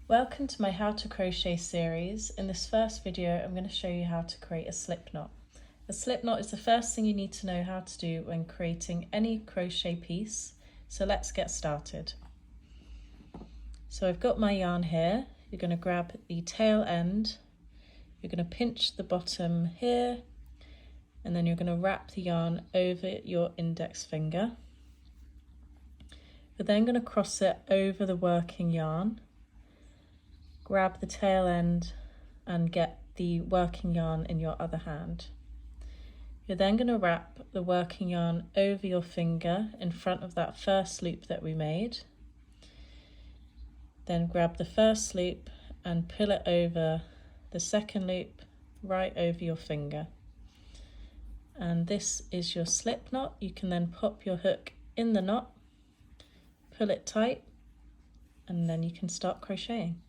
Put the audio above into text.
Welcome to my How to Crochet series. In this first video, I'm going to show you how to create a slip knot. A slip knot is the first thing you need to know how to do when creating any crochet piece. So let's get started. So I've got my yarn here. You're going to grab the tail end. You're going to pinch the bottom here, and then you're going to wrap the yarn over your index finger. You're then going to cross it over the working yarn. Grab the tail end and get the working yarn in your other hand. You're then going to wrap the working yarn over your finger in front of that first loop that we made. Then grab the first loop and pull it over the second loop right over your finger. And this is your slip knot. You can then pop your hook in the knot, pull it tight, and then you can start crocheting.